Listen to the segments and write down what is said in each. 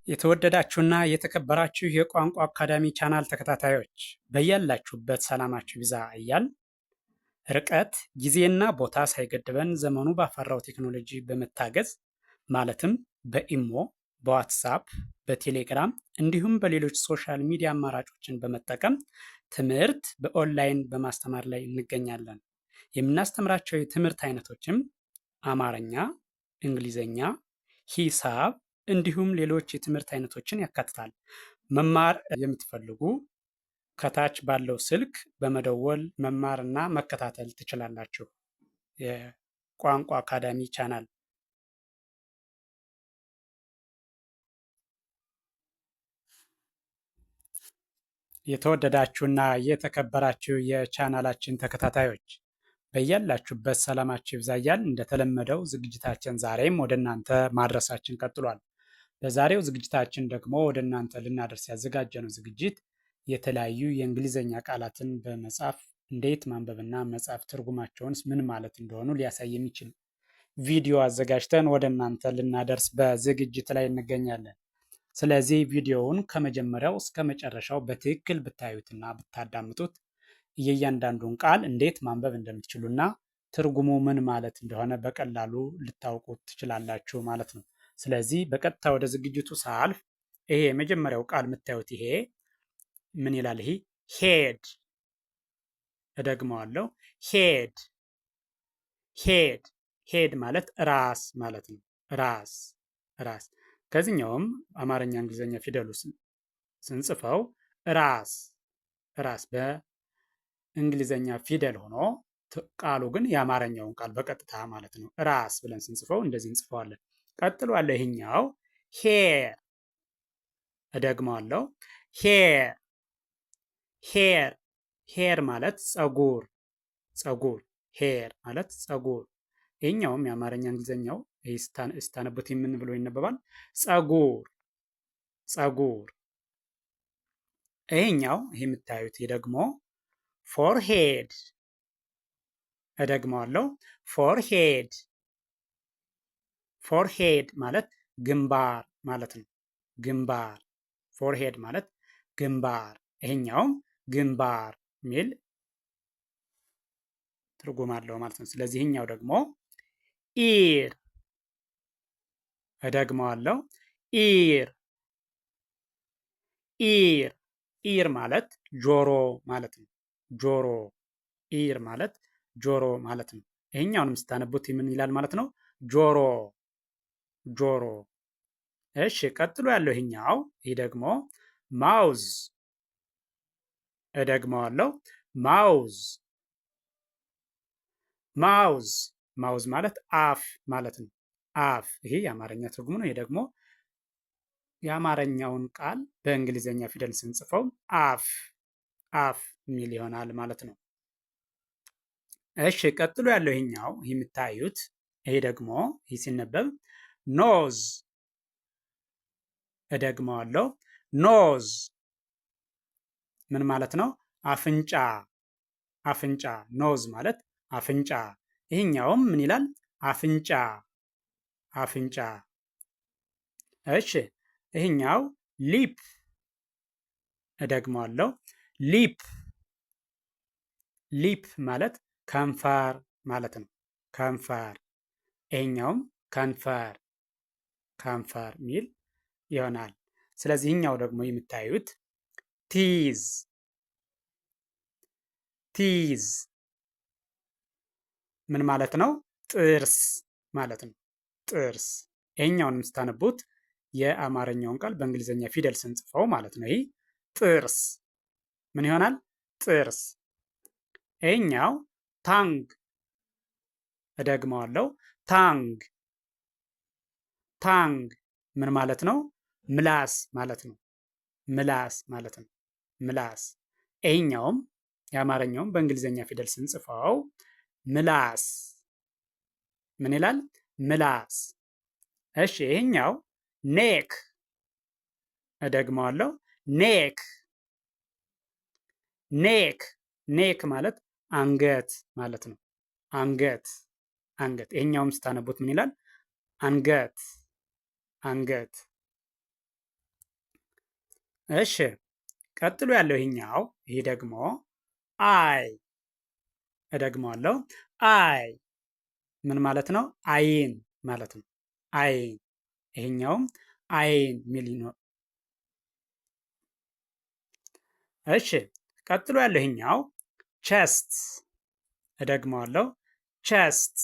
የተወደዳችሁና የተከበራችሁ የቋንቋ አካዳሚ ቻናል ተከታታዮች በያላችሁበት ሰላማችሁ ይብዛ እያል ርቀት ጊዜና ቦታ ሳይገድበን ዘመኑ ባፈራው ቴክኖሎጂ በመታገዝ ማለትም በኢሞ፣ በዋትሳፕ፣ በቴሌግራም እንዲሁም በሌሎች ሶሻል ሚዲያ አማራጮችን በመጠቀም ትምህርት በኦንላይን በማስተማር ላይ እንገኛለን። የምናስተምራቸው የትምህርት አይነቶችም አማርኛ፣ እንግሊዘኛ፣ ሂሳብ እንዲሁም ሌሎች የትምህርት አይነቶችን ያካትታል። መማር የምትፈልጉ ከታች ባለው ስልክ በመደወል መማርና መከታተል ትችላላችሁ። የቋንቋ አካዳሚ ቻናል የተወደዳችሁና የተከበራችሁ የቻናላችን ተከታታዮች በያላችሁበት ሰላማችሁ ይብዛ እያልን እንደተለመደው ዝግጅታችን ዛሬም ወደ እናንተ ማድረሳችን ቀጥሏል። በዛሬው ዝግጅታችን ደግሞ ወደ እናንተ ልናደርስ ያዘጋጀነው ዝግጅት የተለያዩ የእንግሊዘኛ ቃላትን በመጻፍ እንዴት ማንበብና መጻፍ ትርጉማቸውንስ ምን ማለት እንደሆኑ ሊያሳይ የሚችል ቪዲዮ አዘጋጅተን ወደ እናንተ ልናደርስ በዝግጅት ላይ እንገኛለን። ስለዚህ ቪዲዮውን ከመጀመሪያው እስከ መጨረሻው በትክክል ብታዩትና ብታዳምጡት የእያንዳንዱን ቃል እንዴት ማንበብ እንደምትችሉና ትርጉሙ ምን ማለት እንደሆነ በቀላሉ ልታውቁት ትችላላችሁ ማለት ነው። ስለዚህ በቀጥታ ወደ ዝግጅቱ ሳልፍ ይሄ የመጀመሪያው ቃል የምታዩት ይሄ ምን ይላል? ይሄ ሄድ። እደግመዋለሁ። ሄድ ሄድ ሄድ ማለት ራስ ማለት ነው። ራስ ራስ። ከዚህኛውም አማርኛ እንግሊዘኛ ፊደሉ ስንጽፈው ራስ ራስ በእንግሊዘኛ ፊደል ሆኖ ቃሉ ግን የአማርኛውን ቃል በቀጥታ ማለት ነው ራስ ብለን ስንጽፈው እንደዚህ እንጽፈዋለን። ቀጥሎ ያለው ይሄኛው ሄር። እደግመዋለሁ። ሄር ሄር ሄር ማለት ጸጉር ጸጉር። ሄር ማለት ጸጉር። ይሄኛውም የአማርኛ እንግሊዘኛው ስታነቡት ምን ብሎ ይነበባል? ጸጉር ጸጉር። ይሄኛው ይሄ የምታዩት ደግሞ ፎርሄድ። እደግመዋለሁ። ፎርሄድ ፎርሄድ ማለት ግንባር ማለት ነው። ግንባር። ፎርሄድ ማለት ግንባር። ይሄኛውም ግንባር የሚል ትርጉም አለው ማለት ነው። ስለዚህ ይሄኛው ደግሞ ኢር። እደግመዋለሁ። ኢር ኢር ኢር ማለት ጆሮ ማለት ነው። ጆሮ። ኢር ማለት ጆሮ ማለት ነው። ይሄኛውንም ስታነቡት ምን ይላል ማለት ነው? ጆሮ ጆሮ። እሺ ቀጥሎ ያለው ይሄኛው ይህ ደግሞ ማውዝ። እደግመዋለሁ። ማውዝ ማውዝ ማውዝ ማለት አፍ ማለት ነው። አፍ። ይሄ የአማርኛ ትርጉሙ ነው። ይሄ ደግሞ የአማርኛውን ቃል በእንግሊዘኛ ፊደል ስንጽፈው አፍ አፍ የሚል ይሆናል ማለት ነው። እሺ ቀጥሎ ያለው ይሄኛው የምታዩት ይሄ ደግሞ ይህ ሲነበብ ኖዝ። እደግመዋለሁ። ኖዝ ምን ማለት ነው? አፍንጫ አፍንጫ። ኖዝ ማለት አፍንጫ። ይሄኛውም ምን ይላል? አፍንጫ አፍንጫ። እሺ ይሄኛው ሊፕ። እደግመዋለሁ። ሊፕ ሊፕ ማለት ከንፈር ማለት ነው። ከንፈር። ይሄኛውም ከንፈር ከንፈር ሚል ይሆናል። ስለዚህ ይህኛው ደግሞ የምታዩት ቲዝ ቲዝ ምን ማለት ነው? ጥርስ ማለት ነው። ጥርስ። ይሄኛውንም ስታነቡት የአማርኛውን ቃል በእንግሊዘኛ ፊደል ስንጽፈው ማለት ነው። ይህ ጥርስ ምን ይሆናል? ጥርስ። ይሄኛው ታንግ። እደግመዋለሁ። ታንግ ታንግ ምን ማለት ነው? ምላስ ማለት ነው። ምላስ ማለት ነው። ምላስ። ይሄኛውም የአማርኛውም በእንግሊዘኛ ፊደል ስንጽፈው ምላስ ምን ይላል? ምላስ። እሺ ይሄኛው ኔክ። እደግመዋለሁ። ኔክ ኔክ ኔክ ማለት አንገት ማለት ነው። አንገት አንገት። ይሄኛውም ስታነቡት ምን ይላል? አንገት አንገት። እሺ ቀጥሎ ያለው ይሄኛው ይሄ ደግሞ አይ እደግመዋለሁ። አይ ምን ማለት ነው? አይን ማለት ነው። አይን ይሄኛውም አይን ሚል ነው። እሺ ቀጥሎ ያለው ይሄኛው ቸስት እደግመዋለሁ። ቸስት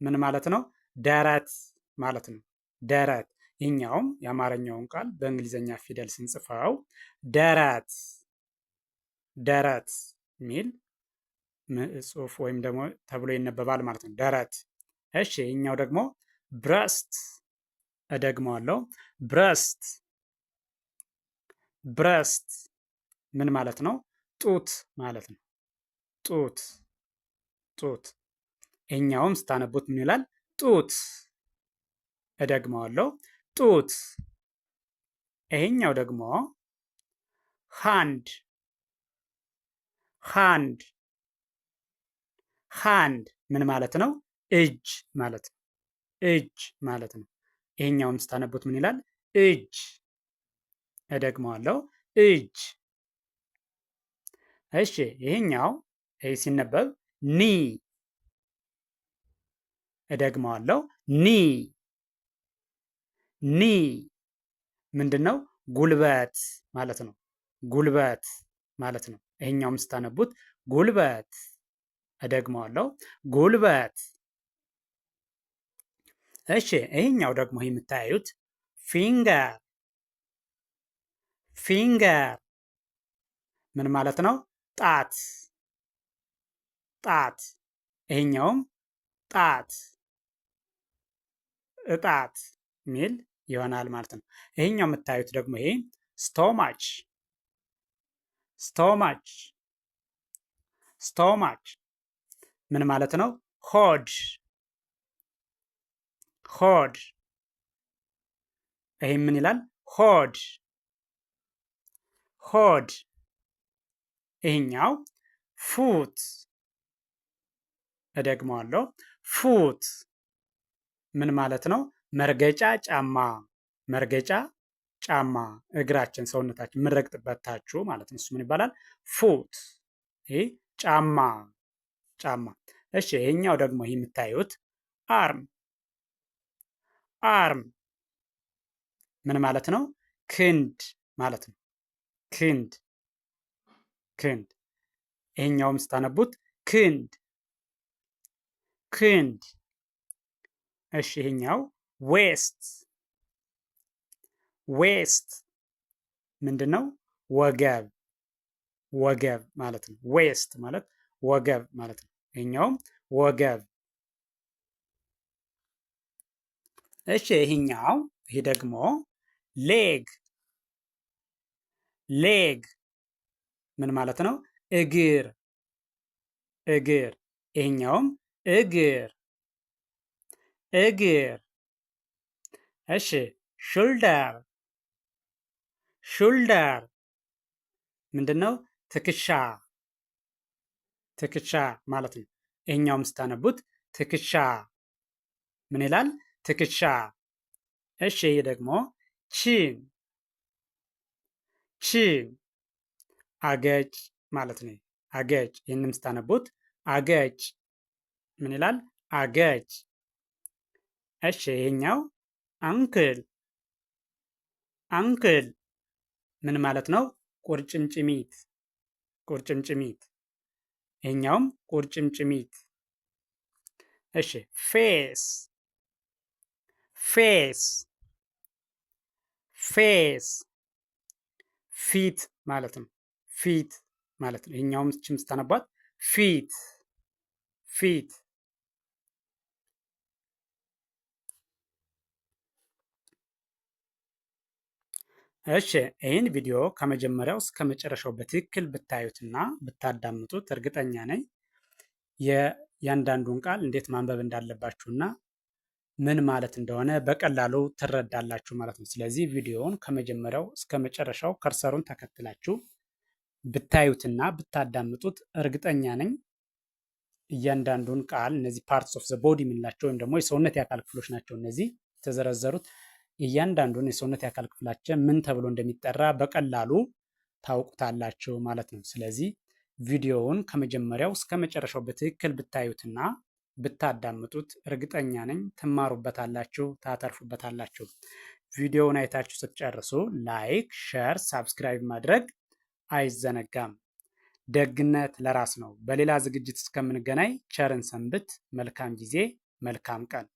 ምን ማለት ነው? ደረት ማለት ነው። ደረት ይህኛውም የአማርኛውን ቃል በእንግሊዘኛ ፊደል ስንጽፈው ደረት ደረት ሚል ጽሑፍ ወይም ደግሞ ተብሎ ይነበባል ማለት ነው። ደረት። እሺ ይህኛው ደግሞ ብረስት እደግመዋለሁ። ብረስት ብረስት ምን ማለት ነው? ጡት ማለት ነው። ጡት ጡት። ይህኛውም ስታነቡት ምን ይላል? ጡት። እደግመዋለሁ። ጡት። ይሄኛው ደግሞ ሃንድ ሃንድ ሃንድ ምን ማለት ነው? እጅ ማለት ነው። እጅ ማለት ነው። ይሄኛውም ስታነቡት ምን ይላል? እጅ። እደግመዋለሁ። እጅ። እሺ ይሄኛው ሲነበብ ኒ እደግመዋለሁ። ኒ ኒ ምንድን ነው? ጉልበት ማለት ነው። ጉልበት ማለት ነው። ይሄኛውም ስታነቡት ጉልበት። እደግመዋለሁ። ጉልበት። እሺ ይሄኛው ደግሞ የምታዩት ፊንገር ፊንገር ምን ማለት ነው? ጣት ጣት። ይሄኛውም ጣት እጣት ሚል ይሆናል ማለት ነው። ይሄኛው የምታዩት ደግሞ ይሄ ስቶማች ስቶማች ስቶማች ምን ማለት ነው? ሆድ ሆድ። ይሄ ምን ይላል? ሆድ ሆድ። ይሄኛው ፉት እደግመዋለሁ። ፉት ምን ማለት ነው? መርገጫ ጫማ መርገጫ ጫማ እግራችን ሰውነታችን የምንረግጥበታችሁ ማለት ነው። እሱ ምን ይባላል? ፉት። ይህ ጫማ ጫማ። እሺ ይሄኛው ደግሞ ይህ የምታዩት አርም አርም ምን ማለት ነው? ክንድ ማለት ነው። ክንድ ክንድ። ይሄኛውም ስታነቡት ክንድ ክንድ። እሺ ይሄኛው ዌስት ዌስት ምንድን ነው? ወገብ ወገብ ማለት ነው። ዌስት ማለት ወገብ ማለት ነው። ይሄኛውም ወገብ። እሺ ይሄኛው ይሄ ደግሞ ሌግ ሌግ ምን ማለት ነው? እግር እግር። ይሄኛውም እግር እግር። እሺ ሹልደር ሹልደር ምንድን ነው? ትከሻ ትከሻ ማለት ነው። ይሄኛውም ስታነቡት ትከሻ ምን ይላል? ትከሻ። እሺ ይሄ ደግሞ ቺን ቺን አገጭ ማለት ነው። አገጭ። ይህንም ስታነቡት አገጭ ምን ይላል? አገጭ። እሺ ይሄኛው አንክል አንክል ምን ማለት ነው? ቁርጭምጭሚት ቁርጭምጭሚት። ይሄኛውም ቁርጭምጭሚት። እሺ ፌስ ፌስ ፌስ ፊት ማለት ነው። ፊት ማለት ነው። ይሄኛውም ችም ስታነቧት ፊት ፊት። እሺ ይህን ቪዲዮ ከመጀመሪያው እስከ መጨረሻው በትክክል ብታዩትና ብታዳምጡት እርግጠኛ ነኝ የእያንዳንዱን ቃል እንዴት ማንበብ እንዳለባችሁና ምን ማለት እንደሆነ በቀላሉ ትረዳላችሁ ማለት ነው። ስለዚህ ቪዲዮውን ከመጀመሪያው እስከ መጨረሻው ከርሰሩን ተከትላችሁ ብታዩትና ብታዳምጡት እርግጠኛ ነኝ እያንዳንዱን ቃል እነዚህ ፓርትስ ኦፍ ዘ ቦዲ የምንላቸው ወይም ደግሞ የሰውነት የአካል ክፍሎች ናቸው እነዚህ የተዘረዘሩት። እያንዳንዱን የሰውነት የአካል ክፍላችን ምን ተብሎ እንደሚጠራ በቀላሉ ታውቁታላችሁ ማለት ነው። ስለዚህ ቪዲዮውን ከመጀመሪያው እስከ መጨረሻው በትክክል ብታዩትና ብታዳምጡት እርግጠኛ ነኝ ትማሩበታላችሁ፣ ታተርፉበታላችሁ። ቪዲዮውን አይታችሁ ስትጨርሱ ላይክ፣ ሼር፣ ሳብስክራይብ ማድረግ አይዘነጋም። ደግነት ለራስ ነው። በሌላ ዝግጅት እስከምንገናኝ ቸርን ሰንብት። መልካም ጊዜ፣ መልካም ቀን